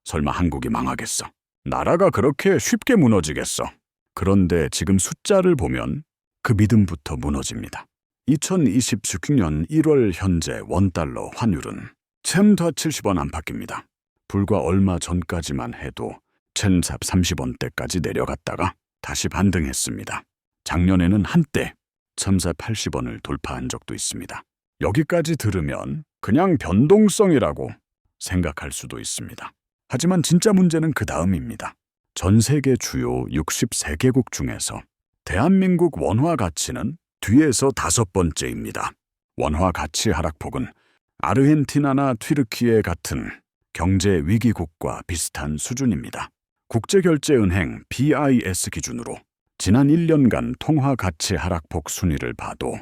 설마 한국이 망하겠어? 나라가 그렇게 쉽게 무너지겠어? 그런데 지금 숫자를 보면 그 믿음부터 무너집니다. 2026년 1월 현재 원달러 환율은 챈다 70원 안팎입니다. 불과 얼마 전까지만 해도 챈삽 30원대까지 내려갔다가 다시 반등했습니다. 작년에는 한때 챈삽 80원을 돌파한 적도 있습니다. 여기까지 들으면 그냥 변동성이라고 생각할 수도 있습니다. 하지만 진짜 문제는 그 다음입니다. 전 세계 주요 63개국 중에서 대한민국 원화 가치는 뒤에서 5번째입니다. 원화 가치 하락폭은 아르헨티나나 튀르키예 같은 경제 위기국과 비슷한 수준입니다. 국제결제은행 BIS 기준으로 지난 1년간 통화 가치 하락폭 순위를 봐도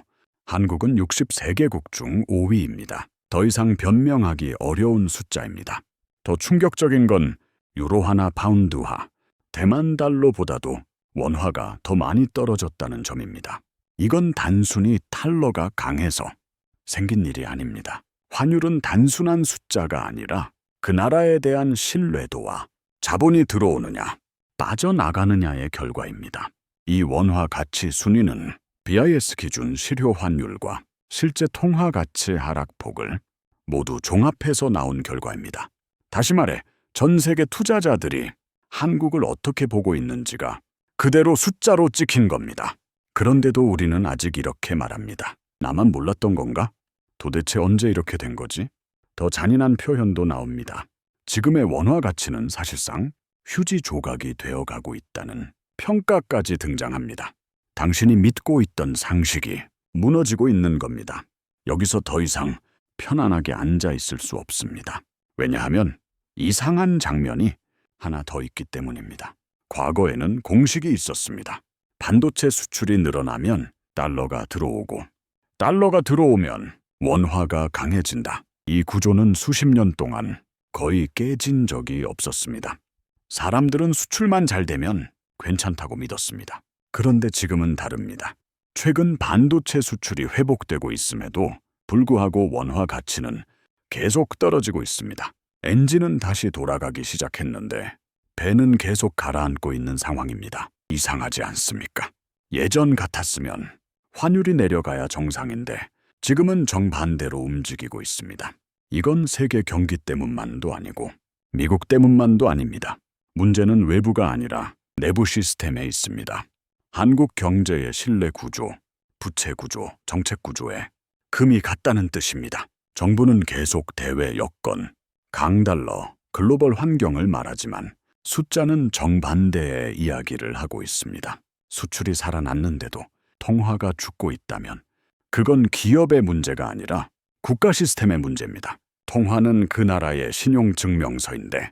한국은 63개국 중 5위입니다. 더 이상 변명하기 어려운 숫자입니다. 더 충격적인 건 유로화나 파운드화, 대만 달러보다도 원화가 더 많이 떨어졌다는 점입니다. 이건 단순히 달러가 강해서 생긴 일이 아닙니다. 환율은 단순한 숫자가 아니라 그 나라에 대한 신뢰도와 자본이 들어오느냐, 빠져나가느냐의 결과입니다. 이 원화 가치 순위는 BIS 기준 실효 환율과 실제 통화 가치 하락폭을 모두 종합해서 나온 결과입니다. 다시 말해 전 세계 투자자들이 한국을 어떻게 보고 있는지가 그대로 숫자로 찍힌 겁니다. 그런데도 우리는 아직 이렇게 말합니다. 나만 몰랐던 건가? 도대체 언제 이렇게 된 거지? 더 잔인한 표현도 나옵니다. 지금의 원화 가치는 사실상 휴지 조각이 되어가고 있다는 평가까지 등장합니다. 당신이 믿고 있던 상식이 무너지고 있는 겁니다. 여기서 더 이상 편안하게 앉아 있을 수 없습니다. 왜냐하면 이상한 장면이 하나 더 있기 때문입니다. 과거에는 공식이 있었습니다. 반도체 수출이 늘어나면 달러가 들어오고, 달러가 들어오면 원화가 강해진다. 이 구조는 수십 년 동안 거의 깨진 적이 없었습니다. 사람들은 수출만 잘 되면 괜찮다고 믿었습니다. 그런데 지금은 다릅니다. 최근 반도체 수출이 회복되고 있음에도 불구하고 원화 가치는 계속 떨어지고 있습니다. 엔진은 다시 돌아가기 시작했는데 배는 계속 가라앉고 있는 상황입니다. 이상하지 않습니까? 예전 같았으면 환율이 내려가야 정상인데 지금은 정반대로 움직이고 있습니다. 이건 세계 경기 때문만도 아니고 미국 때문만도 아닙니다. 문제는 외부가 아니라 내부 시스템에 있습니다. 한국 경제의 신뢰 구조, 부채 구조, 정책 구조에 금이 갔다는 뜻입니다. 정부는 계속 대외 여건, 강달러, 글로벌 환경을 말하지만 숫자는 정반대의 이야기를 하고 있습니다. 수출이 살아났는데도 통화가 죽고 있다면 그건 기업의 문제가 아니라 국가 시스템의 문제입니다. 통화는 그 나라의 신용증명서인데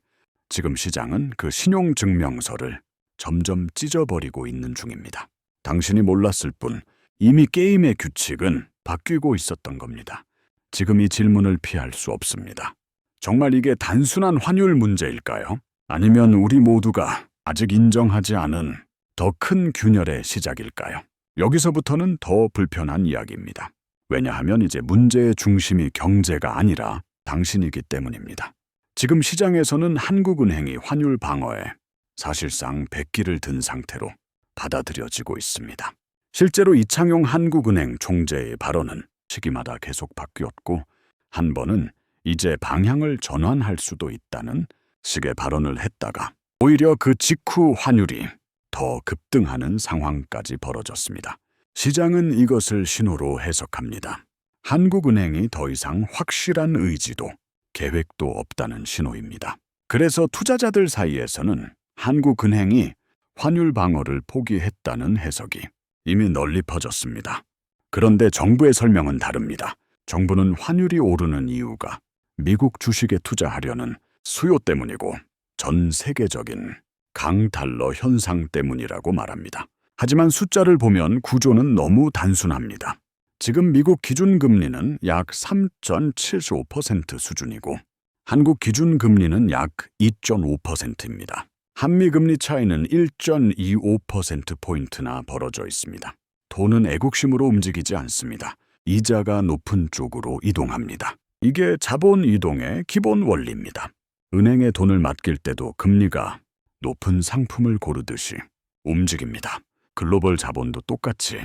지금 시장은 그 신용증명서를 점점 찢어버리고 있는 중입니다. 당신이 몰랐을 뿐 이미 게임의 규칙은 바뀌고 있었던 겁니다. 지금 이 질문을 피할 수 없습니다. 정말 이게 단순한 환율 문제일까요? 아니면 우리 모두가 아직 인정하지 않은 더 큰 균열의 시작일까요? 여기서부터는 더 불편한 이야기입니다. 왜냐하면 이제 문제의 중심이 경제가 아니라 당신이기 때문입니다. 지금 시장에서는 한국은행이 환율 방어에 사실상 백기를 든 상태로 받아들여지고 있습니다. 실제로 이창용 한국은행 총재의 발언은 시기마다 계속 바뀌었고 한 번은 이제 방향을 전환할 수도 있다는 식의 발언을 했다가 오히려 그 직후 환율이 더 급등하는 상황까지 벌어졌습니다. 시장은 이것을 신호로 해석합니다. 한국은행이 더 이상 확실한 의지도 계획도 없다는 신호입니다. 그래서 투자자들 사이에서는 한국은행이 환율 방어를 포기했다는 해석이 이미 널리 퍼졌습니다. 그런데 정부의 설명은 다릅니다. 정부는 환율이 오르는 이유가 미국 주식에 투자하려는 수요 때문이고 전 세계적인 강달러 현상 때문이라고 말합니다. 하지만 숫자를 보면 구조는 너무 단순합니다. 지금 미국 기준금리는 약 3.75% 수준이고 한국 기준금리는 약 2.5%입니다. 한미금리 차이는 1.25%포인트나 벌어져 있습니다. 돈은 애국심으로 움직이지 않습니다. 이자가 높은 쪽으로 이동합니다. 이게 자본 이동의 기본 원리입니다. 은행에 돈을 맡길 때도 금리가 높은 상품을 고르듯이 움직입니다. 글로벌 자본도 똑같이.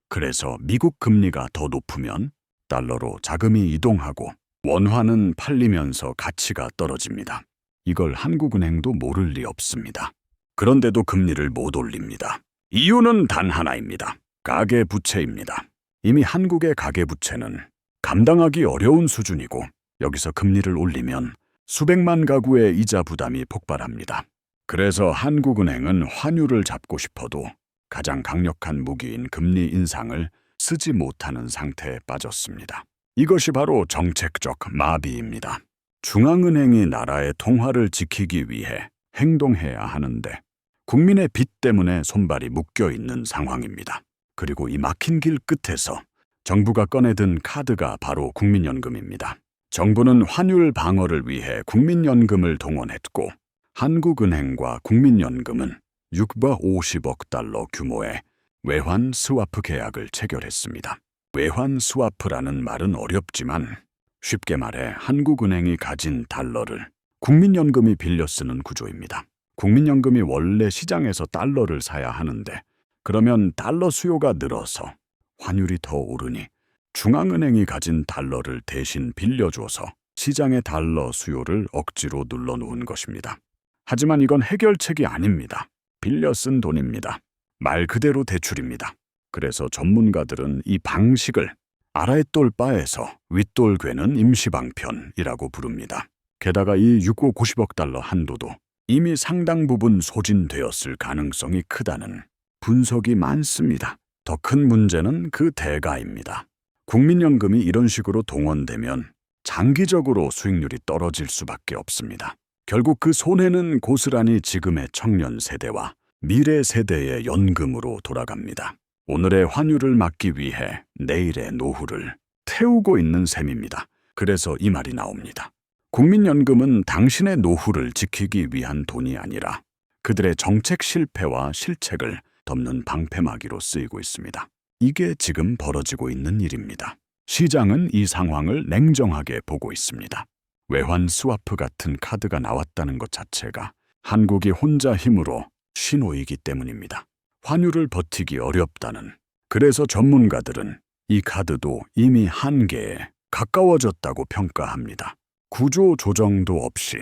그래서 미국 금리가 더 높으면 달러로 자금이 이동하고 원화는 팔리면서 가치가 떨어집니다. 이걸 한국은행도 모를 리 없습니다. 그런데도 금리를 못 올립니다. 이유는 단 하나입니다. 가계부채입니다. 이미 한국의 가계부채는 감당하기 어려운 수준이고 여기서 금리를 올리면 수백만 가구의 이자 부담이 폭발합니다. 그래서 한국은행은 환율을 잡고 싶어도 가장 강력한 무기인 금리 인상을 쓰지 못하는 상태에 빠졌습니다. 이것이 바로 정책적 마비입니다. 중앙은행이 나라의 통화를 지키기 위해 행동해야 하는데 국민의 빚 때문에 손발이 묶여 있는 상황입니다. 그리고 이 막힌 길 끝에서 정부가 꺼내든 카드가 바로 국민연금입니다. 정부는 환율 방어를 위해 국민연금을 동원했고 한국은행과 국민연금은 650억 달러 규모의 외환 스와프 계약을 체결했습니다. 외환 스와프라는 말은 어렵지만 쉽게 말해 한국은행이 가진 달러를 국민연금이 빌려 쓰는 구조입니다. 국민연금이 원래 시장에서 달러를 사야 하는데 그러면 달러 수요가 늘어서 환율이 더 오르니 중앙은행이 가진 달러를 대신 빌려줘서 시장의 달러 수요를 억지로 눌러놓은 것입니다. 하지만 이건 해결책이 아닙니다. 빌려 쓴 돈입니다. 말 그대로 대출입니다. 그래서 전문가들은 이 방식을 아래의 돌 바에서 윗돌 괴는 임시방편이라고 부릅니다. 게다가 이 650억 달러 한도도 이미 상당 부분 소진되었을 가능성이 크다는 분석이 많습니다. 더 큰 문제는 그 대가입니다. 국민연금이 이런 식으로 동원되면 장기적으로 수익률이 떨어질 수밖에 없습니다. 결국 그 손해는 고스란히 지금의 청년 세대와 미래 세대의 연금으로 돌아갑니다. 오늘의 환율을 막기 위해 내일의 노후를 태우고 있는 셈입니다. 그래서 이 말이 나옵니다. 국민연금은 당신의 노후를 지키기 위한 돈이 아니라 그들의 정책 실패와 실책을 덮는 방패막이로 쓰이고 있습니다. 이게 지금 벌어지고 있는 일입니다. 시장은 이 상황을 냉정하게 보고 있습니다. 외환 스와프 같은 카드가 나왔다는 것 자체가 한국이 혼자 힘으로 신호이기 때문입니다. 환율을 버티기 어렵다는. 그래서 전문가들은 이 카드도 이미 한계에 가까워졌다고 평가합니다. 구조 조정도 없이,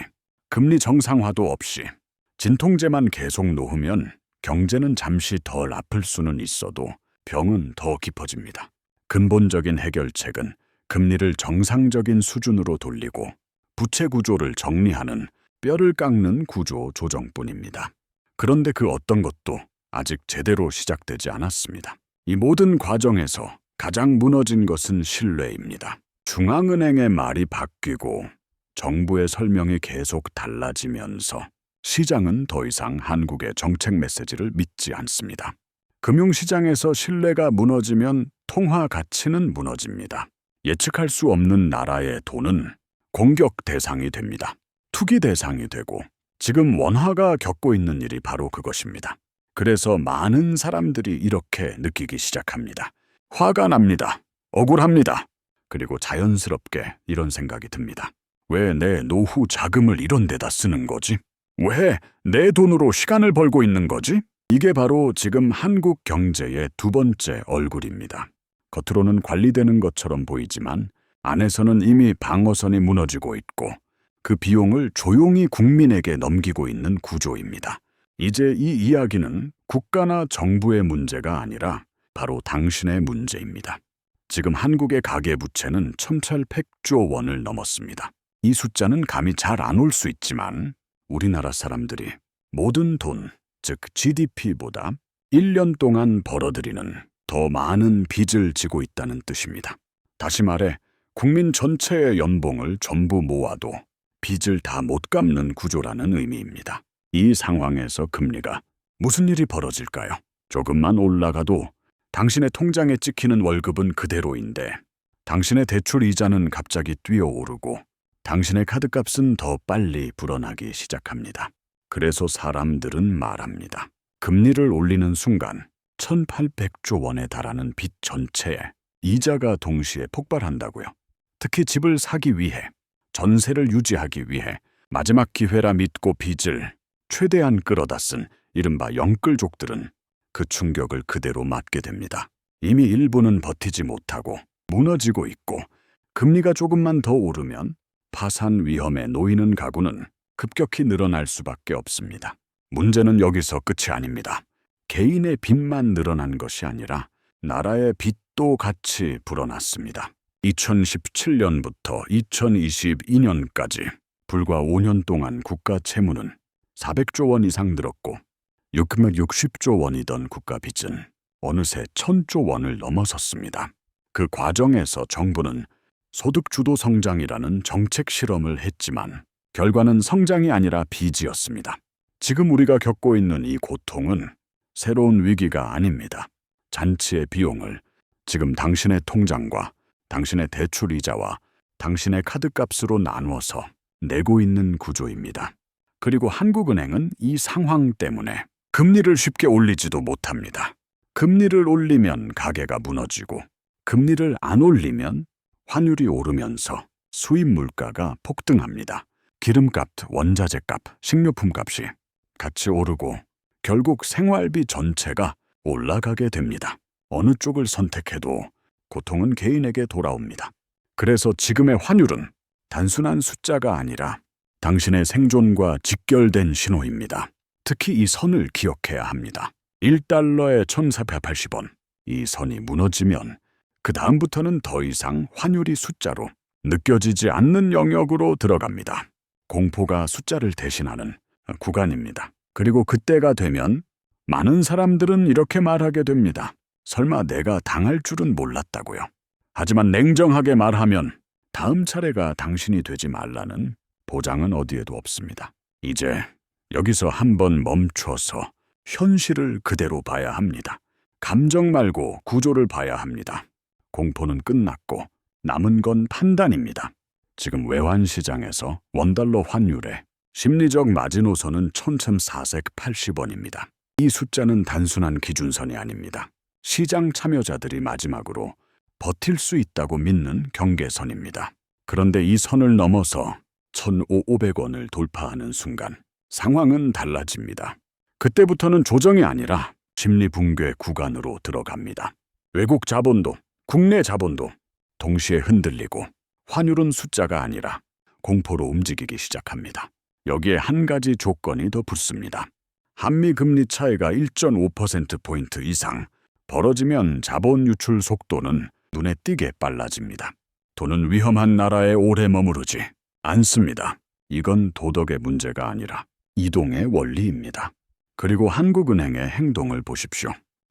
금리 정상화도 없이 진통제만 계속 놓으면 경제는 잠시 덜 아플 수는 있어도 병은 더 깊어집니다. 근본적인 해결책은 금리를 정상적인 수준으로 돌리고 부채 구조를 정리하는 뼈를 깎는 구조 조정뿐입니다. 그런데 그 어떤 것도 아직 제대로 시작되지 않았습니다. 이 모든 과정에서 가장 무너진 것은 신뢰입니다. 중앙은행의 말이 바뀌고 정부의 설명이 계속 달라지면서 시장은 더 이상 한국의 정책 메시지를 믿지 않습니다. 금융시장에서 신뢰가 무너지면 통화 가치는 무너집니다. 예측할 수 없는 나라의 돈은 공격 대상이 됩니다. 투기 대상이 되고 지금 원화가 겪고 있는 일이 바로 그것입니다. 그래서 많은 사람들이 이렇게 느끼기 시작합니다. 화가 납니다. 억울합니다. 그리고 자연스럽게 이런 생각이 듭니다. 왜 내 노후 자금을 이런 데다 쓰는 거지? 왜 내 돈으로 시간을 벌고 있는 거지? 이게 바로 지금 한국 경제의 두 번째 얼굴입니다. 겉으로는 관리되는 것처럼 보이지만 안에서는 이미 방어선이 무너지고 있고 그 비용을 조용히 국민에게 넘기고 있는 구조입니다. 이제 이 이야기는 국가나 정부의 문제가 아니라 바로 당신의 문제입니다. 지금 한국의 가계부채는 1,800조 원을 넘었습니다. 이 숫자는 감이 잘 안 올 수 있지만 우리나라 사람들이 모든 돈, 즉 GDP보다 1년 동안 벌어들이는 더 많은 빚을 지고 있다는 뜻입니다. 다시 말해 국민 전체의 연봉을 전부 모아도 빚을 다 못 갚는 구조라는 의미입니다. 이 상황에서 금리가 무슨 일이 벌어질까요? 조금만 올라가도 당신의 통장에 찍히는 월급은 그대로인데 당신의 대출 이자는 갑자기 뛰어오르고 당신의 카드값은 더 빨리 불어나기 시작합니다. 그래서 사람들은 말합니다. 금리를 올리는 순간 1,800조 원에 달하는 빚 전체에 이자가 동시에 폭발한다고요. 특히 집을 사기 위해, 전세를 유지하기 위해 마지막 기회라 믿고 빚을 최대한 끌어다 쓴 이른바 영끌족들은 그 충격을 그대로 맞게 됩니다. 이미 일부는 버티지 못하고 무너지고 있고 금리가 조금만 더 오르면 파산 위험에 놓이는 가구는 급격히 늘어날 수밖에 없습니다. 문제는 여기서 끝이 아닙니다. 개인의 빚만 늘어난 것이 아니라 나라의 빚도 같이 불어났습니다. 2017년부터 2022년까지 불과 5년 동안 국가 채무는 400조 원 이상 늘었고 660조 원이던 국가 빚은 어느새 1000조 원을 넘어섰습니다. 그 과정에서 정부는 소득 주도 성장이라는 정책 실험을 했지만 결과는 성장이 아니라 빚이었습니다. 지금 우리가 겪고 있는 이 고통은 새로운 위기가 아닙니다. 잔치의 비용을 지금 당신의 통장과 당신의 대출 이자와 당신의 카드값으로 나누어서 내고 있는 구조입니다. 그리고 한국은행은 이 상황 때문에 금리를 쉽게 올리지도 못합니다. 금리를 올리면 가게가 무너지고 금리를 안 올리면 환율이 오르면서 수입 물가가 폭등합니다. 기름값, 원자재값, 식료품값이 같이 오르고 결국 생활비 전체가 올라가게 됩니다. 어느 쪽을 선택해도 고통은 개인에게 돌아옵니다. 그래서 지금의 환율은 단순한 숫자가 아니라 당신의 생존과 직결된 신호입니다. 특히 이 선을 기억해야 합니다. 1달러에 1,480원. 이 선이 무너지면 그 다음부터는 더 이상 환율이 숫자로 느껴지지 않는 영역으로 들어갑니다. 공포가 숫자를 대신하는 구간입니다. 그리고 그때가 되면 많은 사람들은 이렇게 말하게 됩니다. 설마 내가 당할 줄은 몰랐다고요. 하지만 냉정하게 말하면 다음 차례가 당신이 되지 말라는 보장은 어디에도 없습니다. 이제 여기서 한번 멈춰서 현실을 그대로 봐야 합니다. 감정 말고 구조를 봐야 합니다. 공포는 끝났고 남은 건 판단입니다. 지금 외환시장에서 원달러 환율의 심리적 마지노선은 1,480원입니다. 이 숫자는 단순한 기준선이 아닙니다. 시장 참여자들이 마지막으로 버틸 수 있다고 믿는 경계선입니다. 그런데 이 선을 넘어서 1,500원을 돌파하는 순간 상황은 달라집니다. 그때부터는 조정이 아니라 심리 붕괴 구간으로 들어갑니다. 외국 자본도 국내 자본도 동시에 흔들리고 환율은 숫자가 아니라 공포로 움직이기 시작합니다. 여기에 한 가지 조건이 더 붙습니다. 한미 금리 차이가 1.5%포인트 이상 벌어지면 자본 유출 속도는 눈에 띄게 빨라집니다. 돈은 위험한 나라에 오래 머무르지 않습니다. 이건 도덕의 문제가 아니라 이동의 원리입니다. 그리고 한국은행의 행동을 보십시오.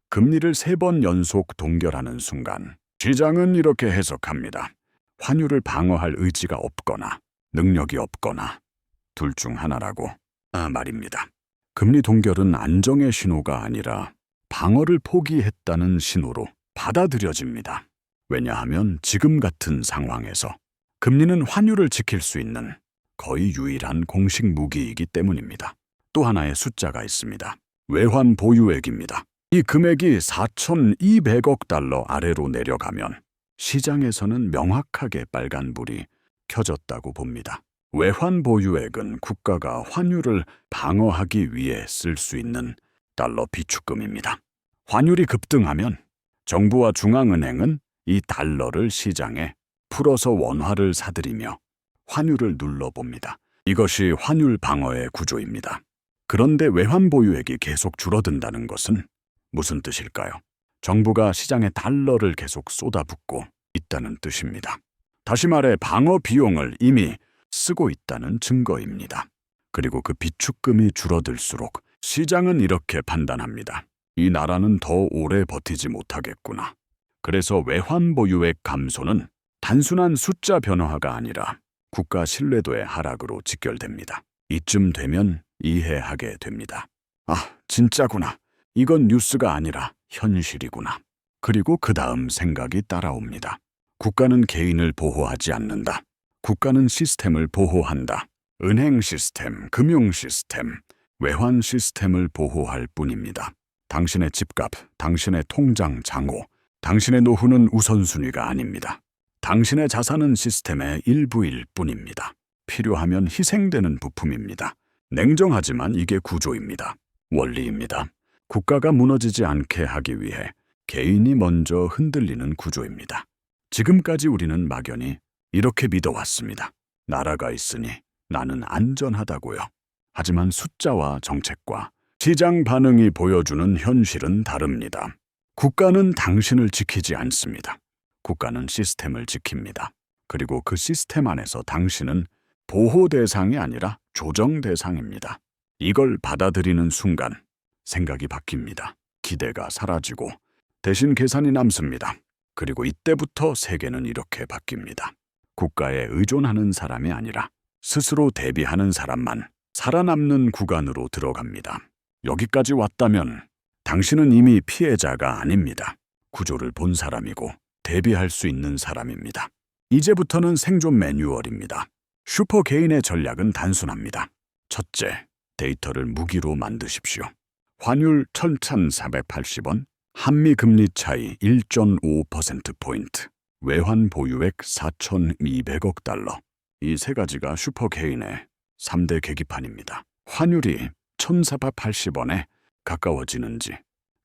금리를 3번 연속 동결하는 순간 시장은 이렇게 해석합니다. 환율을 방어할 의지가 없거나 능력이 없거나 둘 중 하나라고 말입니다. 금리 동결은 안정의 신호가 아니라 방어를 포기했다는 신호로 받아들여집니다. 왜냐하면 지금 같은 상황에서 금리는 환율을 지킬 수 있는 거의 유일한 공식 무기이기 때문입니다. 또 하나의 숫자가 있습니다. 외환 보유액입니다. 이 금액이 4,200억 달러 아래로 내려가면 시장에서는 명확하게 빨간불이 켜졌다고 봅니다. 외환 보유액은 국가가 환율을 방어하기 위해 쓸 수 있는 달러 비축금입니다. 환율이 급등하면 정부와 중앙은행은 이 달러를 시장에 풀어서 원화를 사들이며 환율을 눌러봅니다. 이것이 환율 방어의 구조입니다. 그런데 외환 보유액이 계속 줄어든다는 것은 무슨 뜻일까요? 정부가 시장에 달러를 계속 쏟아붓고 있다는 뜻입니다. 다시 말해 방어 비용을 이미 쓰고 있다는 증거입니다. 그리고 그 비축금이 줄어들수록 시장은 이렇게 판단합니다. 이 나라는 더 오래 버티지 못하겠구나. 그래서 외환 보유액 감소는 단순한 숫자 변화가 아니라 국가 신뢰도의 하락으로 직결됩니다. 이쯤 되면 이해하게 됩니다. 아, 진짜구나. 이건 뉴스가 아니라 현실이구나. 그리고 그 다음 생각이 따라옵니다. 국가는 개인을 보호하지 않는다. 국가는 시스템을 보호한다. 은행 시스템, 금융 시스템, 외환 시스템을 보호할 뿐입니다. 당신의 집값, 당신의 통장 잔고, 당신의 노후는 우선순위가 아닙니다. 당신의 자산은 시스템의 일부일 뿐입니다. 필요하면 희생되는 부품입니다. 냉정하지만 이게 구조입니다. 원리입니다. 국가가 무너지지 않게 하기 위해 개인이 먼저 흔들리는 구조입니다. 지금까지 우리는 막연히 이렇게 믿어왔습니다. 나라가 있으니 나는 안전하다고요. 하지만 숫자와 정책과 시장 반응이 보여주는 현실은 다릅니다. 국가는 당신을 지키지 않습니다. 국가는 시스템을 지킵니다. 그리고 그 시스템 안에서 당신은 보호 대상이 아니라 조정 대상입니다. 이걸 받아들이는 순간 생각이 바뀝니다. 기대가 사라지고 대신 계산이 남습니다. 그리고 이때부터 세계는 이렇게 바뀝니다. 국가에 의존하는 사람이 아니라 스스로 대비하는 사람만 살아남는 구간으로 들어갑니다. 여기까지 왔다면 당신은 이미 피해자가 아닙니다. 구조를 본 사람이고 대비할 수 있는 사람입니다. 이제부터는 생존 매뉴얼입니다. 슈퍼 개인의 전략은 단순합니다. 첫째, 데이터를 무기로 만드십시오. 환율 1,480원, 한미 금리 차이 1.5%포인트, 외환 보유액 4,200억 달러. 이 세 가지가 슈퍼 개인의 3대 계기판입니다. 환율이 1,480원에 가까워지는지,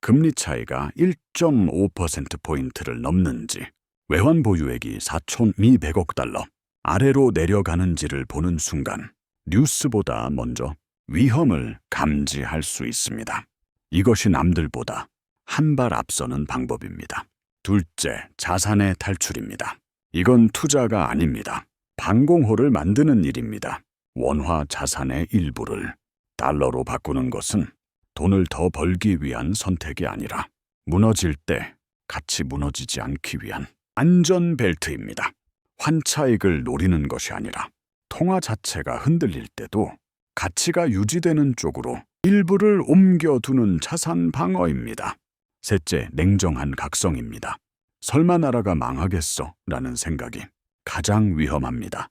금리 차이가 1.5%포인트를 넘는지, 외환 보유액이 4,200억 달러 아래로 내려가는지를 보는 순간 뉴스보다 먼저 위험을 감지할 수 있습니다. 이것이 남들보다 한 발 앞서는 방법입니다. 둘째, 자산의 탈출입니다. 이건 투자가 아닙니다. 방공호를 만드는 일입니다. 원화 자산의 일부를 달러로 바꾸는 것은 돈을 더 벌기 위한 선택이 아니라 무너질 때 같이 무너지지 않기 위한 안전벨트입니다. 환차익을 노리는 것이 아니라 통화 자체가 흔들릴 때도 가치가 유지되는 쪽으로 일부를 옮겨두는 자산 방어입니다. 셋째, 냉정한 각성입니다. 설마 나라가 망하겠어? 라는 생각이 가장 위험합니다.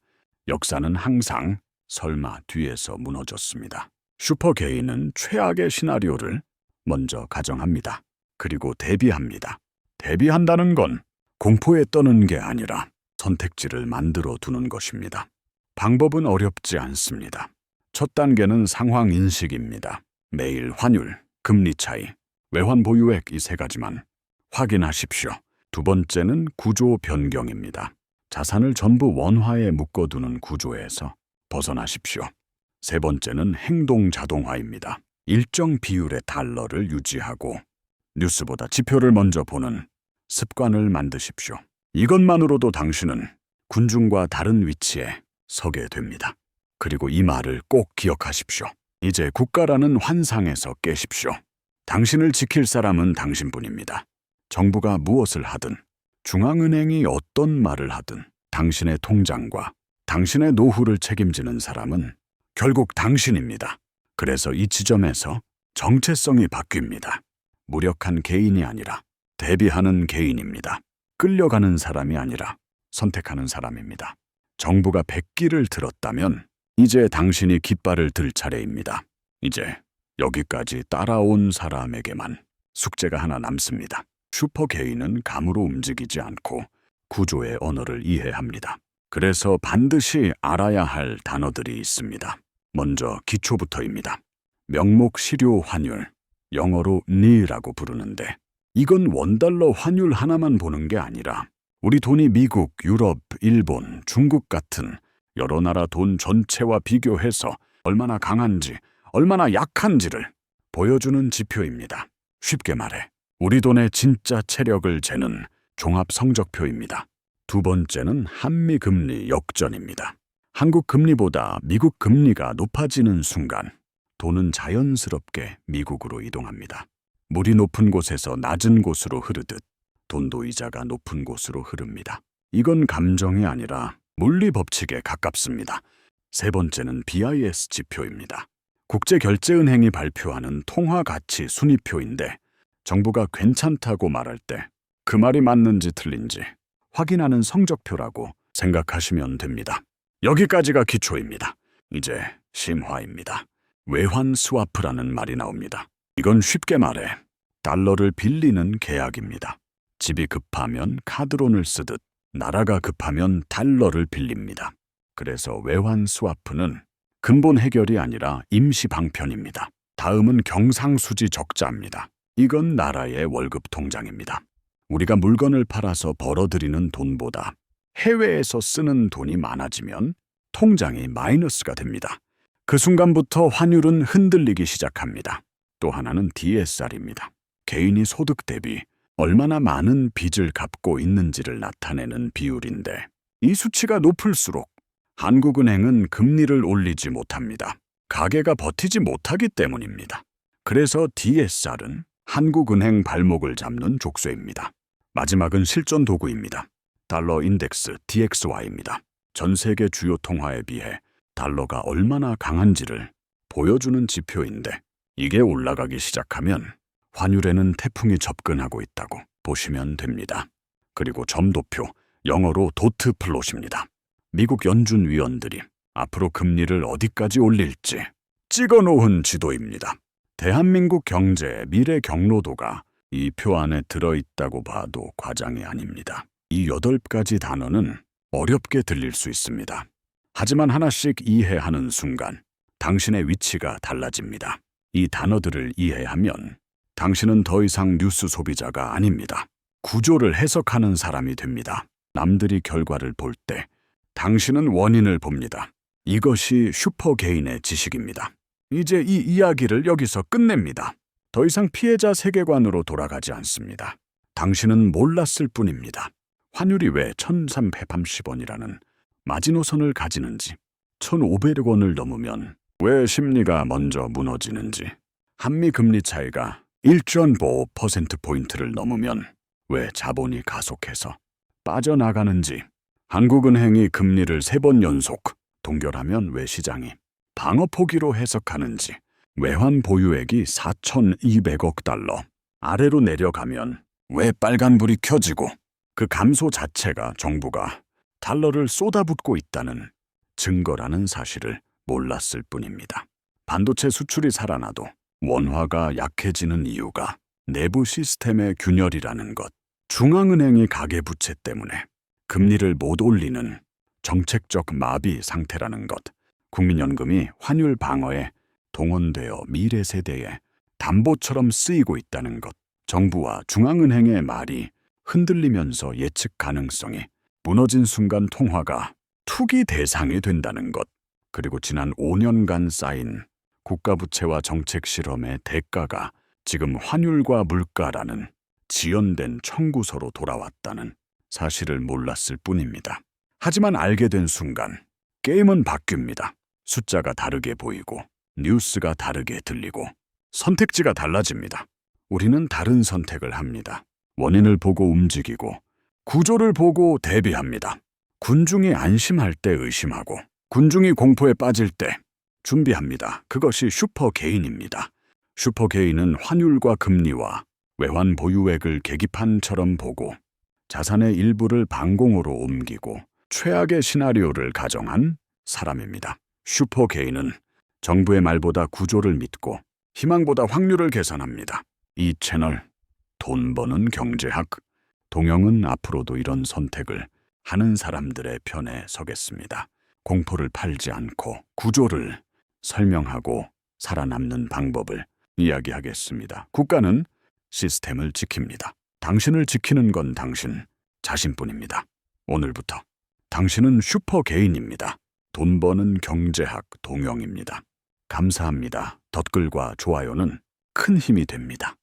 역사는 항상 설마 뒤에서 무너졌습니다. 슈퍼 개인은 최악의 시나리오를 먼저 가정합니다. 그리고 대비합니다. 대비한다는 건 공포에 떠는 게 아니라 선택지를 만들어 두는 것입니다. 방법은 어렵지 않습니다. 첫 단계는 상황 인식입니다. 매일 환율, 금리 차이, 외환 보유액 이 세 가지만 확인하십시오. 두 번째는 구조 변경입니다. 자산을 전부 원화에 묶어두는 구조에서 벗어나십시오. 세 번째는 행동 자동화입니다. 일정 비율의 달러를 유지하고 뉴스보다 지표를 먼저 보는 습관을 만드십시오. 이것만으로도 당신은 군중과 다른 위치에 서게 됩니다. 그리고 이 말을 꼭 기억하십시오. 이제 국가라는 환상에서 깨십시오. 당신을 지킬 사람은 당신뿐입니다. 정부가 무엇을 하든, 중앙은행이 어떤 말을 하든, 당신의 통장과 당신의 노후를 책임지는 사람은 결국 당신입니다. 그래서 이 지점에서 정체성이 바뀝니다. 무력한 개인이 아니라 대비하는 개인입니다. 끌려가는 사람이 아니라 선택하는 사람입니다. 정부가 백기를 들었다면 이제 당신이 깃발을 들 차례입니다. 이제 여기까지 따라온 사람에게만 숙제가 하나 남습니다. 슈퍼 개인은 감으로 움직이지 않고 구조의 언어를 이해합니다. 그래서 반드시 알아야 할 단어들이 있습니다. 먼저 기초부터입니다. 명목 실효 환율, 영어로 니라고 부르는데 이건 원달러 환율 하나만 보는 게 아니라 우리 돈이 미국, 유럽, 일본, 중국 같은 여러 나라 돈 전체와 비교해서 얼마나 강한지, 얼마나 약한지를 보여주는 지표입니다. 쉽게 말해 우리 돈의 진짜 체력을 재는 종합 성적표입니다. 두 번째는 한미 금리 역전입니다. 한국 금리보다 미국 금리가 높아지는 순간 돈은 자연스럽게 미국으로 이동합니다. 물이 높은 곳에서 낮은 곳으로 흐르듯 돈도 이자가 높은 곳으로 흐릅니다. 이건 감정이 아니라 물리 법칙에 가깝습니다. 세 번째는 BIS 지표입니다. 국제결제은행이 발표하는 통화가치 순위표인데 정부가 괜찮다고 말할 때 그 말이 맞는지 틀린지 확인하는 성적표라고 생각하시면 됩니다. 여기까지가 기초입니다. 이제 심화입니다. 외환 스와프라는 말이 나옵니다. 이건 쉽게 말해 달러를 빌리는 계약입니다. 집이 급하면 카드론을 쓰듯 나라가 급하면 달러를 빌립니다. 그래서 외환 스와프는 근본 해결이 아니라 임시 방편입니다. 다음은 경상수지 적자입니다. 이건 나라의 월급 통장입니다. 우리가 물건을 팔아서 벌어들이는 돈보다 해외에서 쓰는 돈이 많아지면 통장이 마이너스가 됩니다. 그 순간부터 환율은 흔들리기 시작합니다. 또 하나는 DSR입니다. 개인이 소득 대비 얼마나 많은 빚을 갚고 있는지를 나타내는 비율인데 이 수치가 높을수록 한국은행은 금리를 올리지 못합니다. 가계가 버티지 못하기 때문입니다. 그래서 DSR은 한국은행 발목을 잡는 족쇄입니다. 마지막은 실전 도구입니다. 달러 인덱스 DXY입니다. 전 세계 주요 통화에 비해 달러가 얼마나 강한지를 보여주는 지표인데 이게 올라가기 시작하면 환율에는 태풍이 접근하고 있다고 보시면 됩니다. 그리고 점도표, 영어로 도트 플롯입니다. 미국 연준 위원들이 앞으로 금리를 어디까지 올릴지 찍어놓은 지도입니다. 대한민국 경제의 미래 경로도가 이 표 안에 들어있다고 봐도 과장이 아닙니다. 이 8가지 단어는 어렵게 들릴 수 있습니다. 하지만 하나씩 이해하는 순간 당신의 위치가 달라집니다. 이 단어들을 이해하면 당신은 더 이상 뉴스 소비자가 아닙니다. 구조를 해석하는 사람이 됩니다. 남들이 결과를 볼 때 당신은 원인을 봅니다. 이것이 슈퍼개인의 지식입니다. 이제 이 이야기를 여기서 끝냅니다. 더 이상 피해자 세계관으로 돌아가지 않습니다. 당신은 몰랐을 뿐입니다. 환율이 왜 1,330원이라는 마지노선을 가지는지, 1,500원을 넘으면 왜 심리가 먼저 무너지는지, 한미 금리 차이가 1.5%포인트를 넘으면 왜 자본이 가속해서 빠져나가는지, 한국은행이 금리를 3번 연속 동결하면 왜 시장이 방어 포기로 해석하는지, 외환 보유액이 4,200억 달러 아래로 내려가면 왜 빨간불이 켜지고 그 감소 자체가 정부가 달러를 쏟아붓고 있다는 증거라는 사실을 몰랐을 뿐입니다. 반도체 수출이 살아나도 원화가 약해지는 이유가 내부 시스템의 균열이라는 것, 중앙은행이 가계부채 때문에 금리를 못 올리는 정책적 마비 상태라는 것, 국민연금이 환율 방어에 동원되어 미래 세대의 담보처럼 쓰이고 있다는 것, 정부와 중앙은행의 말이 흔들리면서 예측 가능성이 무너진 순간 통화가 투기 대상이 된다는 것, 그리고 지난 5년간 쌓인 국가부채와 정책 실험의 대가가 지금 환율과 물가라는 지연된 청구서로 돌아왔다는 사실을 몰랐을 뿐입니다. 하지만 알게 된 순간 게임은 바뀝니다. 숫자가 다르게 보이고 뉴스가 다르게 들리고 선택지가 달라집니다. 우리는 다른 선택을 합니다. 원인을 보고 움직이고 구조를 보고 대비합니다. 군중이 안심할 때 의심하고 군중이 공포에 빠질 때 준비합니다. 그것이 슈퍼개인입니다. 슈퍼개인은 환율과 금리와 외환 보유액을 계기판처럼 보고 자산의 일부를 방공으로 옮기고 최악의 시나리오를 가정한 사람입니다. 슈퍼개인은 정부의 말보다 구조를 믿고 희망보다 확률을 계산합니다. 이 채널 돈 버는 경제학, 동영은 앞으로도 이런 선택을 하는 사람들의 편에 서겠습니다. 공포를 팔지 않고 구조를 설명하고 살아남는 방법을 이야기하겠습니다. 국가는 시스템을 지킵니다. 당신을 지키는 건 당신 자신뿐입니다. 오늘부터 당신은 슈퍼개인입니다. 돈 버는 경제학 동영입니다. 감사합니다. 댓글과 좋아요는 큰 힘이 됩니다.